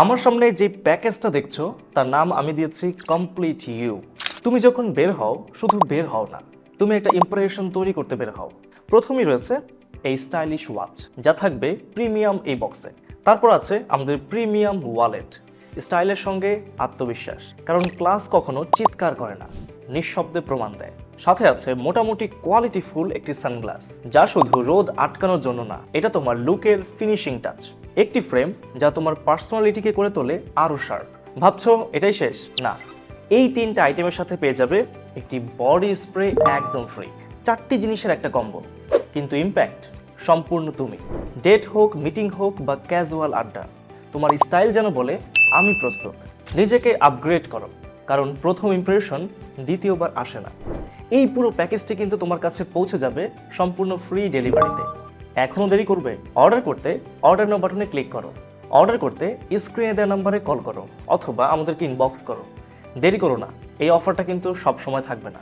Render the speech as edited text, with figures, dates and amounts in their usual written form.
আমার সামনে যে প্যাকেজটা দেখছো তার নাম আমি দিয়েছি কমপ্লিট ইউ। তুমি যখন বের হও শুধু বের হও না, তুমি একটা ইমপ্রেশন তৈরি করতে বের হও। প্রথমেই রয়েছে এই স্টাইলিশ ওয়াচ যা থাকবে প্রিমিয়াম এই বক্সে। তারপর আছে আমাদের প্রিমিয়াম ওয়ালেট, স্টাইলের সঙ্গে আত্মবিশ্বাস, কারণ ক্লাস কখনো চিৎকার করে না, নিঃশব্দে প্রমাণ দেয়। সাথে আছে মোটামুটি কোয়ালিটিফুল একটি সানগ্লাস, যা শুধু রোদ আটকানোর জন্য না, এটা তোমার লুকের ফিনিশিং টাচ। একটি ফ্রেম যা তোমার পার্সোনালিটিকে করে তোলে আরও শার্প। ভাবছো এটাই শেষ? না, এই তিনটা আইটেমের সাথে পেয়ে যাবে একটি বডি স্প্রে একদম ফ্রি। চারটি জিনিসের একটা কম্বো, কিন্তু ইম্প্যাক্ট সম্পূর্ণ তুমি। ডেট হোক, মিটিং হোক বা ক্যাজুয়াল আড্ডা, তোমার স্টাইল যেন বলে আমি প্রস্তুত। নিজেকে আপগ্রেড করো, কারণ প্রথম ইমপ্রেশন দ্বিতীয়বার আসে না। এই পুরো প্যাকেজটি কিন্তু তোমার কাছে পৌঁছে যাবে সম্পূর্ণ ফ্রি ডেলিভারিতে। এখনও দেরি করবে? অর্ডার করতে অর্ডার নাও বাটনে ক্লিক করো। অর্ডার করতে স্ক্রিনে দেওয়া নাম্বারে কল করো অথবা আমাদেরকে ইনবক্স করো। দেরি করো না, এই অফারটা কিন্তু সব সময় থাকবে না।